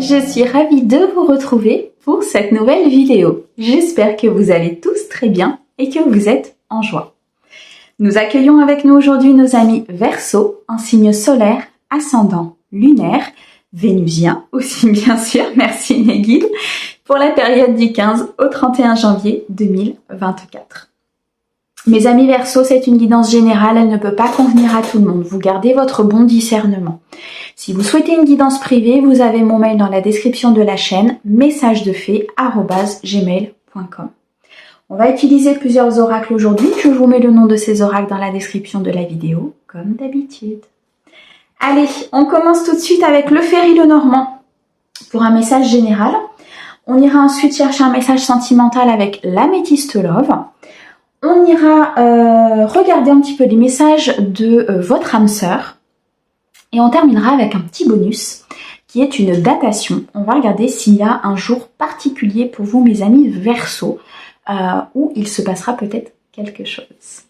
Je suis ravie de vous retrouver pour cette nouvelle vidéo. J'espère que vous allez tous très bien et que vous êtes en joie. Nous accueillons avec nous aujourd'hui nos amis Verseau, en signe solaire, ascendant, lunaire, vénusien aussi bien sûr, merci Negil, pour la période du 15 au 31 janvier 2024. Mes amis Verseau, c'est une guidance générale, elle ne peut pas convenir à tout le monde. Vous gardez votre bon discernement. Si vous souhaitez une guidance privée, vous avez mon mail dans la description de la chaîne, messagesdefée@gmail.com. On va utiliser plusieurs oracles aujourd'hui. Je vous mets le nom de ces oracles dans la description de la vidéo, comme d'habitude. Allez, on commence tout de suite avec le Ferry Lenormand pour un message général. On ira ensuite chercher un message sentimental avec l'Améthyste Love. On ira regarder un petit peu les messages de votre âme sœur. Et on terminera avec un petit bonus qui est une datation. On va regarder s'il y a un jour particulier pour vous, mes amis Verseau, où il se passera peut-être quelque chose.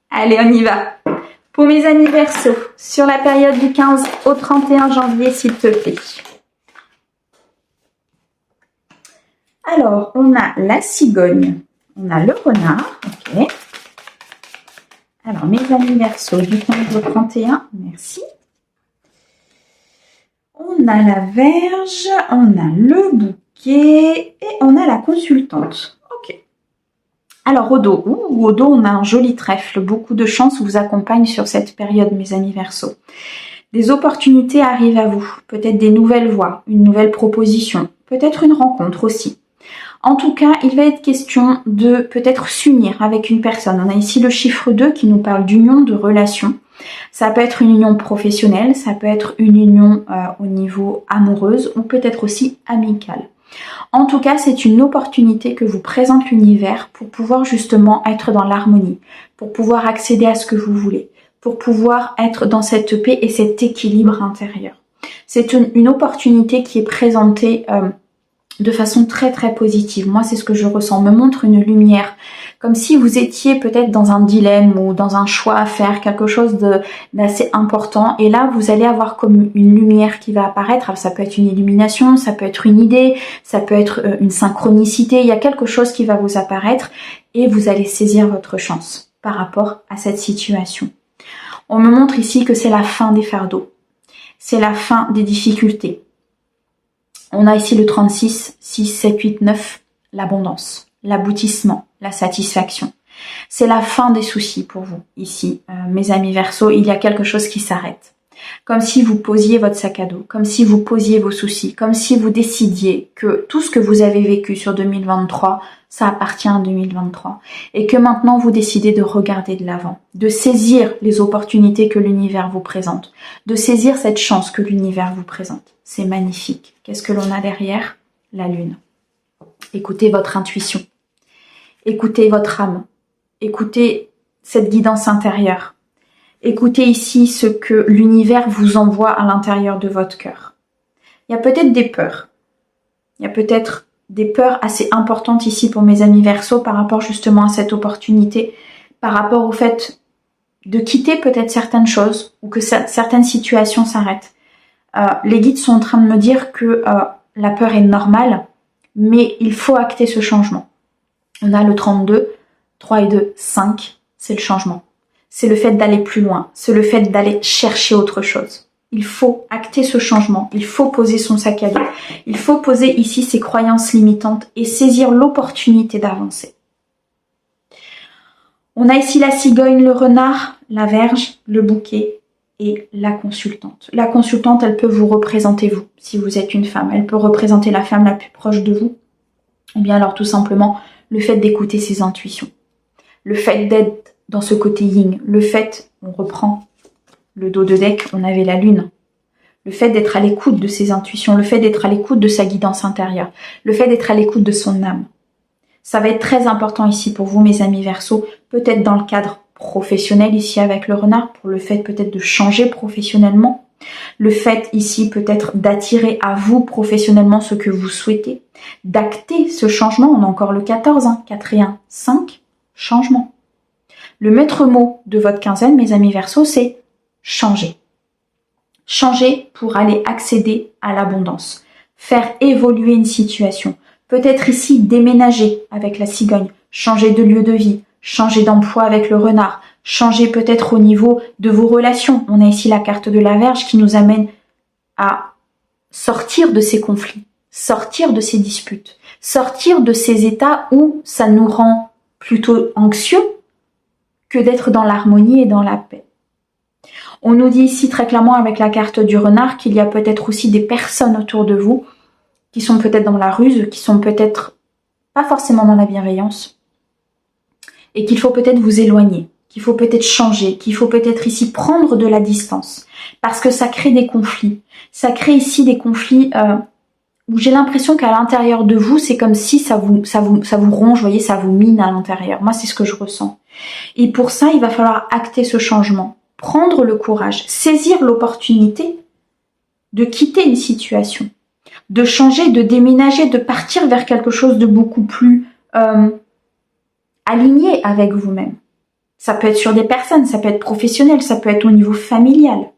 Allez, on y va. Pour mes amis Verseau, sur la période du 15 au 31 janvier, s'il te plaît. Alors, on a la cigogne, on a le renard, ok. Alors, mes amis Verseau, du 15 au 31, merci. On a la Vierge, on a le bouquet et on a la consultante. Ok. Alors, au dos, on a un joli trèfle. Beaucoup de chance vous accompagne sur cette période, mes amis Verseau. Des opportunités arrivent à vous. Peut-être des nouvelles voies, une nouvelle proposition, peut-être une rencontre aussi. En tout cas, il va être question de peut-être s'unir avec une personne. On a ici le chiffre 2 qui nous parle d'union, de relation. Ça peut être une union professionnelle, ça peut être une union au niveau amoureuse ou peut-être aussi amicale. En tout cas, c'est une opportunité que vous présente l'univers pour pouvoir justement être dans l'harmonie, pour pouvoir accéder à ce que vous voulez, pour pouvoir être dans cette paix et cet équilibre intérieur. C'est une opportunité qui est présentée de façon très très positive. Moi, c'est ce que je ressens. Me montre une lumière, comme si vous étiez peut-être dans un dilemme ou dans un choix à faire, quelque chose d'assez important. Et là, vous allez avoir comme une lumière qui va apparaître. Alors, ça peut être une illumination, ça peut être une idée, ça peut être une synchronicité. Il y a quelque chose qui va vous apparaître et vous allez saisir votre chance par rapport à cette situation. On me montre ici que c'est la fin des fardeaux. C'est la fin des difficultés. On a ici le 36, 6, 7, 8, 9, l'abondance, l'aboutissement, la satisfaction. C'est la fin des soucis pour vous. Ici, mes amis Verseau, il y a quelque chose qui s'arrête. Comme si vous posiez votre sac à dos, comme si vous posiez vos soucis, comme si vous décidiez que tout ce que vous avez vécu sur 2023, ça appartient à 2023. Et que maintenant vous décidez de regarder de l'avant, de saisir les opportunités que l'univers vous présente, de saisir cette chance que l'univers vous présente. C'est magnifique. Qu'est-ce que l'on a derrière? La lune. Écoutez votre intuition. Écoutez votre âme. Écoutez cette guidance intérieure. Écoutez ici ce que l'univers vous envoie à l'intérieur de votre cœur. Il y a peut-être des peurs. Il y a peut-être des peurs assez importantes ici pour mes amis Verseau par rapport justement à cette opportunité, par rapport au fait de quitter peut-être certaines choses ou que certaines situations s'arrêtent. Les guides sont en train de me dire que la peur est normale, mais il faut acter ce changement. On a le 32, 3 et 2, 5, c'est le changement. C'est le fait d'aller plus loin, c'est le fait d'aller chercher autre chose. Il faut acter ce changement, il faut poser son sac à dos, il faut poser ici ses croyances limitantes et saisir l'opportunité d'avancer. On a ici la cigogne, le renard, la Vierge, le bouquet et la consultante. La consultante, elle peut vous représenter vous, si vous êtes une femme. Elle peut représenter la femme la plus proche de vous. Ou bien alors tout simplement le fait d'écouter ses intuitions. Le fait d'être dans ce côté yin. Le fait, on reprend le dos de deck, on avait la lune. Le fait d'être à l'écoute de ses intuitions. Le fait d'être à l'écoute de sa guidance intérieure. Le fait d'être à l'écoute de son âme. Ça va être très important ici pour vous, mes amis Verseau. Peut-être dans le cadre professionnel ici avec le renard, pour le fait peut-être de changer professionnellement, le fait ici peut-être d'attirer à vous professionnellement ce que vous souhaitez, d'acter ce changement. On a encore le 14, 4 et 1, 5, changement. Le maître mot de votre quinzaine, mes amis Verseau, c'est changer. Changer pour aller accéder à l'abondance. faire évoluer une situation. Peut-être ici déménager avec la cigogne, changer de lieu de vie, changer d'emploi avec le renard, changer peut-être au niveau de vos relations. On a ici la carte de la Vierge qui nous amène à sortir de ces conflits, sortir de ces disputes, sortir de ces états où ça nous rend plutôt anxieux que d'être dans l'harmonie et dans la paix. On nous dit ici très clairement avec la carte du renard qu'il y a peut-être aussi des personnes autour de vous qui sont peut-être dans la ruse, qui sont peut-être pas forcément dans la bienveillance et qu'il faut peut-être vous éloigner, qu'il faut peut-être changer, qu'il faut peut-être ici prendre de la distance parce que ça crée des conflits. Ça crée ici des conflits où j'ai l'impression qu'à l'intérieur de vous, c'est comme si ça vous ronge, vous voyez, ça vous mine à l'intérieur. Moi, c'est ce que je ressens. Et pour ça, il va falloir acter ce changement, prendre le courage, saisir l'opportunité de quitter une situation, de changer, de déménager, de partir vers quelque chose de beaucoup plus aligné avec vous-même. Ça peut être sur des personnes, ça peut être professionnel, ça peut être au niveau familial.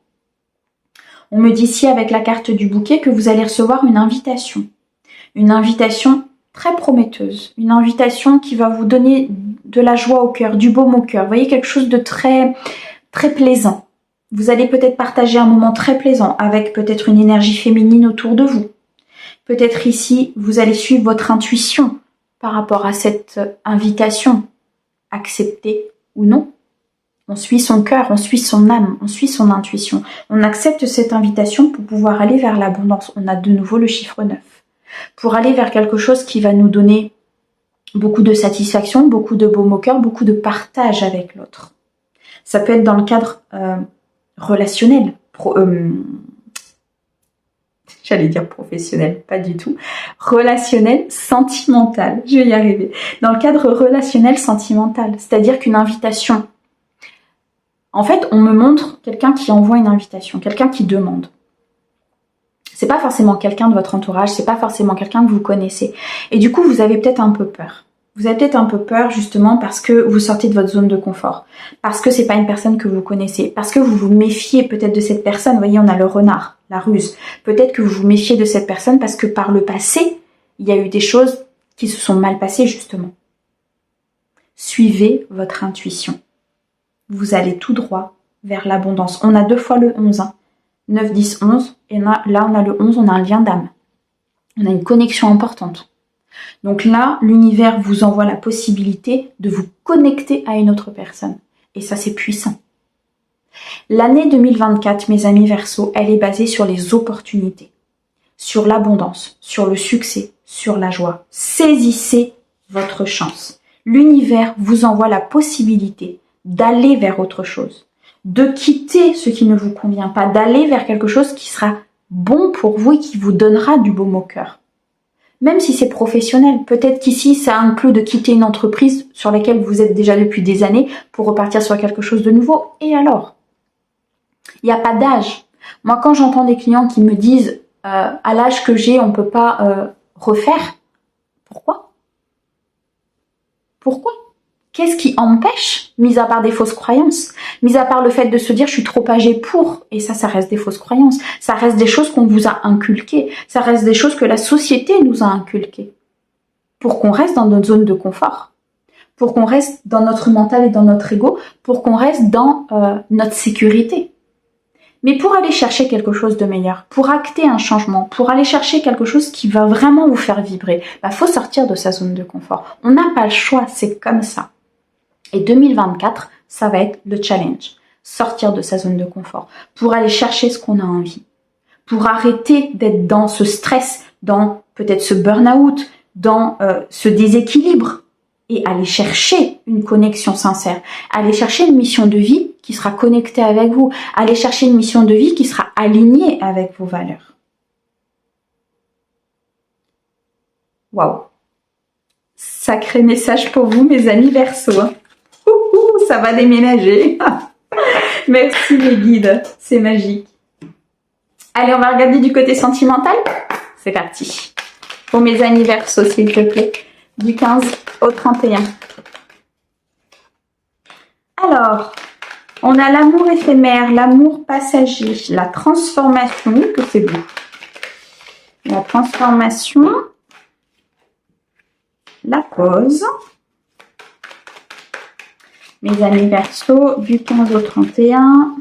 On me dit ici avec la carte du bouquet que vous allez recevoir une invitation très prometteuse, une invitation qui va vous donner de la joie au cœur, du baume au cœur. Vous voyez, quelque chose de très, très plaisant. Vous allez peut-être partager un moment très plaisant avec peut-être une énergie féminine autour de vous. Peut-être ici, vous allez suivre votre intuition par rapport à cette invitation, acceptée ou non. On suit son cœur, on suit son âme, on suit son intuition. On accepte cette invitation pour pouvoir aller vers l'abondance. On a de nouveau le chiffre 9. Pour aller vers quelque chose qui va nous donner beaucoup de satisfaction, beaucoup de baume au cœur, beaucoup de partage avec l'autre. Ça peut être dans le cadre relationnel, j'allais dire professionnel, pas du tout. Relationnel, sentimental, je vais y arriver. Dans le cadre relationnel, sentimental, c'est-à-dire qu'une invitation, en fait, on me montre quelqu'un qui envoie une invitation, quelqu'un qui demande. C'est pas forcément quelqu'un de votre entourage, c'est pas forcément quelqu'un que vous connaissez. Et du coup, vous avez peut-être un peu peur. Vous avez peut-être un peu peur justement parce que vous sortez de votre zone de confort, parce que c'est pas une personne que vous connaissez, parce que vous vous méfiez peut-être de cette personne. Vous voyez, on a le renard, la ruse. Peut-être que vous vous méfiez de cette personne parce que par le passé, il y a eu des choses qui se sont mal passées justement. Suivez votre intuition. Vous allez tout droit vers l'abondance. On a 2 fois le 11, 9, 10, 11, et là on a le 11, on a un lien d'âme. On a une connexion importante. Donc là, l'univers vous envoie la possibilité de vous connecter à une autre personne. Et ça, c'est puissant. L'année 2024, mes amis Verseaux, elle est basée sur les opportunités, sur l'abondance, sur le succès, sur la joie. Saisissez votre chance. L'univers vous envoie la possibilité d'aller vers autre chose, de quitter ce qui ne vous convient pas, d'aller vers quelque chose qui sera bon pour vous et qui vous donnera du baume au cœur. Même si c'est professionnel, peut-être qu'ici ça inclut de quitter une entreprise sur laquelle vous êtes déjà depuis des années pour repartir sur quelque chose de nouveau. Et alors? Il n'y a pas d'âge. Moi, quand j'entends des clients qui me disent à l'âge que j'ai, on ne peut pas refaire, pourquoi? Pourquoi? Qu'est-ce qui empêche, mis à part des fausses croyances, mis à part le fait de se dire je suis trop âgé pour, et ça reste des fausses croyances, ça reste des choses qu'on vous a inculquées, ça reste des choses que la société nous a inculquées, pour qu'on reste dans notre zone de confort, pour qu'on reste dans notre mental et dans notre ego, pour qu'on reste dans notre sécurité. Mais pour aller chercher quelque chose de meilleur, pour acter un changement, pour aller chercher quelque chose qui va vraiment vous faire vibrer, faut sortir de sa zone de confort. On n'a pas le choix, c'est comme ça. Et 2024, ça va être le challenge. Sortir de sa zone de confort pour aller chercher ce qu'on a envie. Pour arrêter d'être dans ce stress, dans peut-être ce burn-out, dans ce déséquilibre et aller chercher une connexion sincère. Aller chercher une mission de vie qui sera connectée avec vous. Aller chercher une mission de vie qui sera alignée avec vos valeurs. Waouh! Sacré message pour vous, mes amis Verseaux. Ça va déménager. Merci les guides, c'est magique. Allez, on va regarder du côté sentimental. C'est parti. Pour mes amis Verseaux, s'il te plaît. Du 15 au 31. Alors, on a l'amour éphémère, l'amour passager, la transformation, que c'est beau. la transformation, la pause. Mes amis Verseau, du 15 au 31,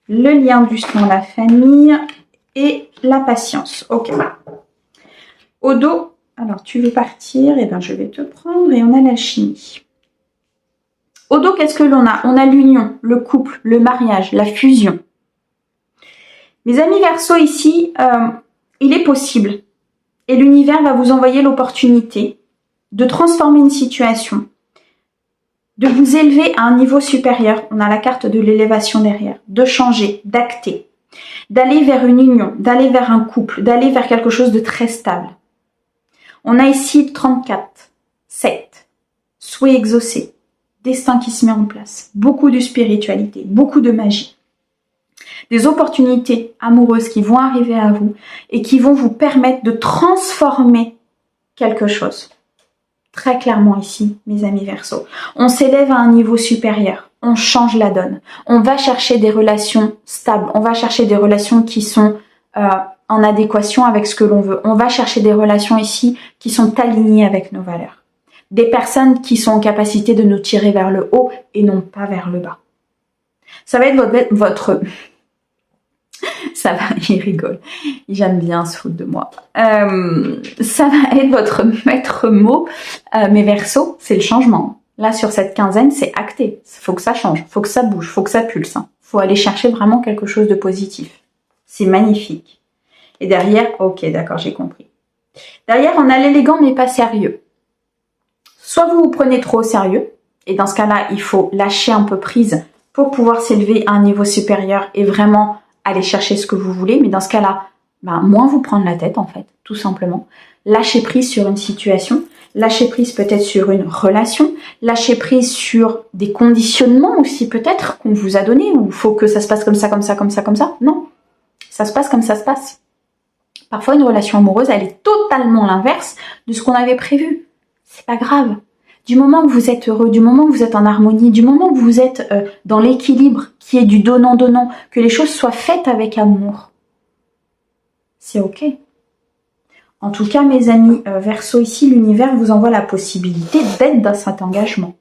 le lien du sang, la famille et la patience. Ok. Au dos, alors tu veux partir, et bien je vais te prendre et on a l'alchimie. Au dos, qu'est-ce que l'on a? On a l'union, le couple, le mariage, la fusion. Mes amis Verseau, ici, il est possible, et l'univers va vous envoyer l'opportunité de transformer une situation, de vous élever à un niveau supérieur. On a la carte de l'élévation derrière, de changer, d'acter, d'aller vers une union, d'aller vers un couple, d'aller vers quelque chose de très stable. On a ici 34, 7, souhait exaucé, destin qui se met en place, beaucoup de spiritualité, beaucoup de magie. Des opportunités amoureuses qui vont arriver à vous et qui vont vous permettre de transformer quelque chose. Très clairement ici, mes amis Verseau, on s'élève à un niveau supérieur, on change la donne, on va chercher des relations stables, on va chercher des relations qui sont en adéquation avec ce que l'on veut, on va chercher des relations ici qui sont alignées avec nos valeurs. Des personnes qui sont en capacité de nous tirer vers le haut et non pas vers le bas. Ça va être votre ça va, il rigole. J'aime bien se foutre de moi. Ça va être votre maître mot. Mes Verseaux, c'est le changement. Là, sur cette quinzaine, c'est acté. Faut que ça change, faut que ça bouge, faut que ça pulse. Faut aller chercher vraiment quelque chose de positif. C'est magnifique. Et derrière, ok, d'accord, j'ai compris. Derrière, on a l'élégant mais pas sérieux. Soit vous vous prenez trop au sérieux, et dans ce cas-là, il faut lâcher un peu prise pour pouvoir s'élever à un niveau supérieur et vraiment aller chercher ce que vous voulez, mais dans ce cas-là, moins vous prendre la tête en fait, tout simplement. Lâcher prise sur une situation, lâcher prise peut-être sur une relation, lâcher prise sur des conditionnements aussi peut-être qu'on vous a donné, ou il faut que ça se passe comme ça, comme ça, comme ça, comme ça. Non, ça se passe comme ça se passe. Parfois une relation amoureuse, elle est totalement l'inverse de ce qu'on avait prévu. C'est pas grave. Du moment que vous êtes heureux, du moment que vous êtes en harmonie, du moment que vous êtes dans l'équilibre qui est du donnant-donnant, que les choses soient faites avec amour, c'est ok. En tout cas, mes amis Verseau, ici, l'univers vous envoie la possibilité d'être dans cet engagement,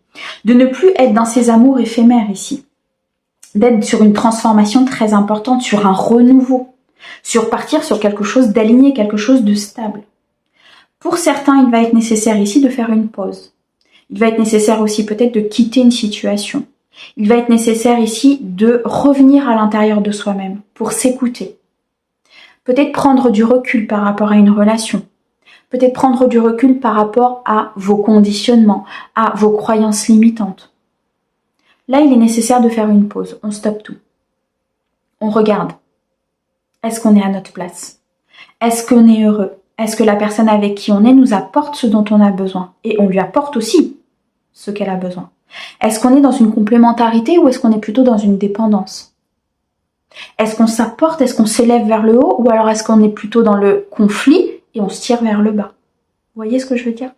de ne plus être dans ces amours éphémères ici, d'être sur une transformation très importante, sur un renouveau, sur partir sur quelque chose d'aligné, quelque chose de stable. Pour certains, il va être nécessaire ici de faire une pause. Il va être nécessaire aussi peut-être de quitter une situation. Il va être nécessaire ici de revenir à l'intérieur de soi-même pour s'écouter. Peut-être prendre du recul par rapport à une relation. Peut-être prendre du recul par rapport à vos conditionnements, à vos croyances limitantes. Là, il est nécessaire de faire une pause. On stoppe tout. On regarde. Est-ce qu'on est à notre place? Est-ce qu'on est heureux? Est-ce que la personne avec qui on est nous apporte ce dont on a besoin? Et on lui apporte aussi ce qu'elle a besoin. Est-ce qu'on est dans une complémentarité ou est-ce qu'on est plutôt dans une dépendance? Est-ce qu'on s'apporte? Est-ce qu'on s'élève vers le haut? Ou alors est-ce qu'on est plutôt dans le conflit et on se tire vers le bas? Vous voyez ce que je veux dire?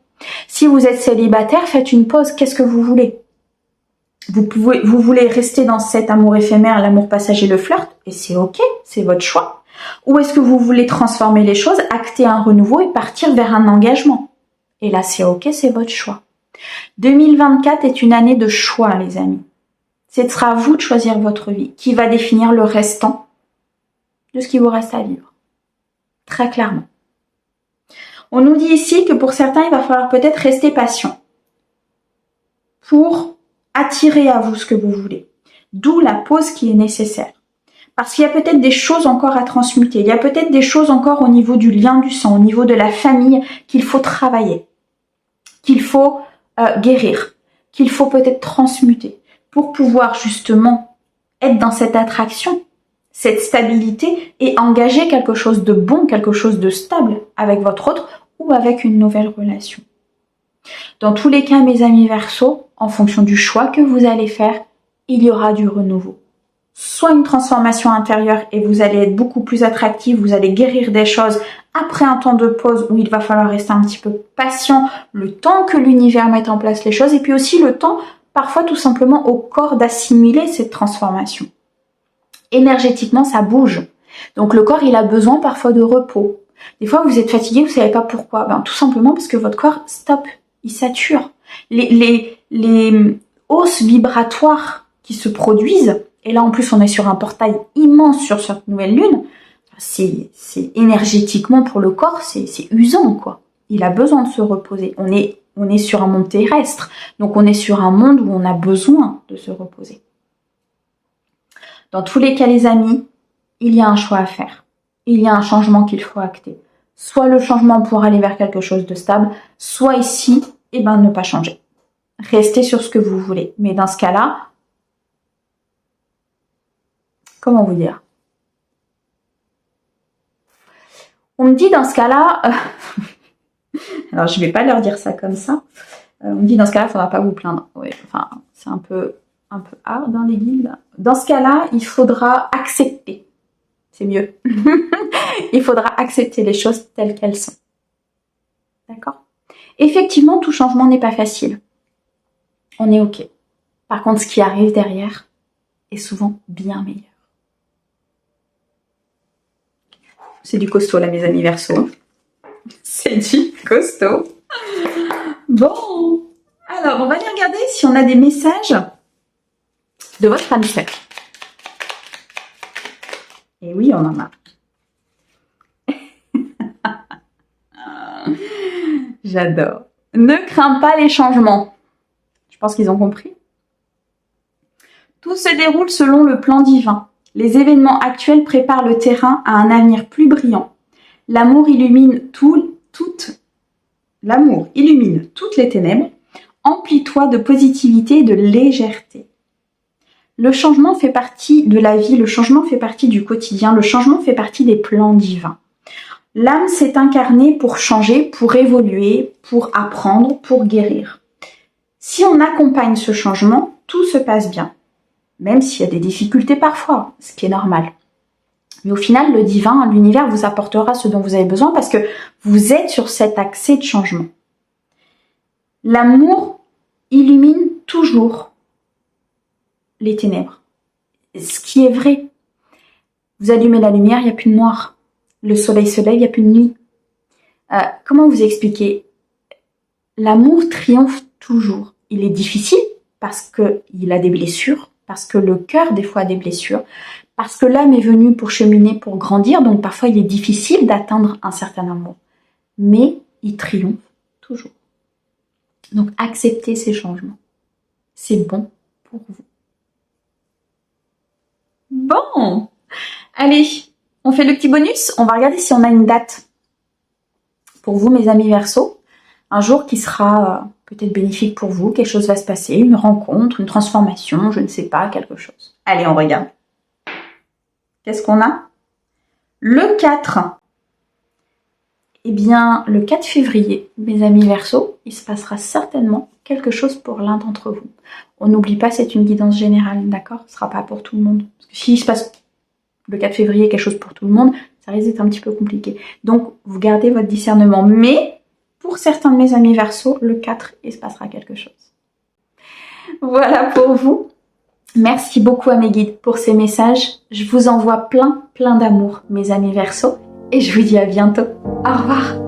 Si vous êtes célibataire, faites une pause. Qu'est-ce que vous voulez? Vous voulez rester dans cet amour éphémère, l'amour passager, le flirt, et c'est ok, c'est votre choix. Ou est-ce que vous voulez transformer les choses, acter un renouveau et partir vers un engagement? Et là, c'est ok, c'est votre choix. 2024 est une année de choix, les amis. Ce sera à vous de choisir votre vie, qui va définir le restant de ce qui vous reste à vivre. Très clairement. On nous dit ici que pour certains, il va falloir peut-être rester patient pour attirer à vous ce que vous voulez. D'où la pause qui est nécessaire. Parce qu'il y a peut-être des choses encore à transmuter. Il y a peut-être des choses encore au niveau du lien du sang, au niveau de la famille qu'il faut travailler, qu'il faut guérir, qu'il faut peut-être transmuter pour pouvoir justement être dans cette attraction, cette stabilité et engager quelque chose de bon, quelque chose de stable avec votre autre ou avec une nouvelle relation. Dans tous les cas, mes amis Verseau, en fonction du choix que vous allez faire, il y aura du renouveau. Soit une transformation intérieure et vous allez être beaucoup plus attractif, vous allez guérir des choses après un temps de pause où il va falloir rester un petit peu patient, le temps que l'univers mette en place les choses et puis aussi le temps parfois tout simplement au corps d'assimiler cette transformation. Énergétiquement, ça bouge. Donc le corps, il a besoin parfois de repos. Des fois, vous êtes fatigué, vous savez pas pourquoi. Ben, tout simplement parce que votre corps, stop, il sature. Les hausses vibratoires qui se produisent, et là en plus on est sur un portail immense sur cette nouvelle lune, c'est énergétiquement pour le corps, c'est usant quoi. Il a besoin de se reposer. On est sur un monde terrestre, donc on est sur un monde où on a besoin de se reposer. Dans tous les cas les amis, il y a un choix à faire. Il y a un changement qu'il faut acter. Soit le changement pour aller vers quelque chose de stable, soit ici, ne pas changer. Restez sur ce que vous voulez. Mais dans ce cas-là, comment vous dire? On me dit dans ce cas-là, alors je vais pas leur dire ça comme ça. On me dit dans ce cas-là, il faudra pas vous plaindre. Ouais, enfin, c'est un peu hard dans les guides. Dans ce cas-là, il faudra accepter. C'est mieux. Il faudra accepter les choses telles qu'elles sont. D'accord? Effectivement, tout changement n'est pas facile. On est OK. Par contre, ce qui arrive derrière est souvent bien meilleur. C'est du costaud là, mes amis Verseau. C'est du costaud. Bon, alors on va aller regarder si on a des messages de votre âme sœur. Et oui, on en a. J'adore. Ne crains pas les changements. Je pense qu'ils ont compris. Tout se déroule selon le plan divin. Les événements actuels préparent le terrain à un avenir plus brillant. L'amour illumine toutes les ténèbres. Emplis-toi de positivité et de légèreté. Le changement fait partie de la vie, le changement fait partie du quotidien, le changement fait partie des plans divins. L'âme s'est incarnée pour changer, pour évoluer, pour apprendre, pour guérir. Si on accompagne ce changement, tout se passe bien. Même s'il y a des difficultés parfois, ce qui est normal. Mais au final, le divin, l'univers vous apportera ce dont vous avez besoin parce que vous êtes sur cet accès de changement. L'amour illumine toujours les ténèbres. Ce qui est vrai. Vous allumez la lumière, il n'y a plus de noir. Le soleil se lève, il n'y a plus de nuit. Comment vous expliquer? L'amour triomphe toujours. Il est difficile parce qu'il a des blessures, parce que le cœur des fois a des blessures, parce que l'âme est venue pour cheminer, pour grandir, donc parfois il est difficile d'atteindre un certain amour. Mais il triomphe toujours. Donc acceptez ces changements. C'est bon pour vous. Bon, allez, on fait le petit bonus. On va regarder si on a une date pour vous, mes amis Verseau. Un jour qui sera peut-être bénéfique pour vous. Quelque chose va se passer, une rencontre, une transformation, je ne sais pas, quelque chose. Allez, on regarde. Qu'est-ce qu'on a? Le 4. Eh bien, le 4 février, mes amis Verseau, il se passera certainement quelque chose pour l'un d'entre vous. On n'oublie pas, c'est une guidance générale, d'accord? Ce ne sera pas pour tout le monde. Parce que s'il se passe le 4 février quelque chose pour tout le monde, ça risque d'être un petit peu compliqué. Donc, vous gardez votre discernement. Mais, pour certains de mes amis Verseau, le 4, il se passera quelque chose. Voilà pour vous. Merci beaucoup à mes guides pour ces messages. Je vous envoie plein d'amour, mes amis Verseau. Et je vous dis à bientôt. Au revoir.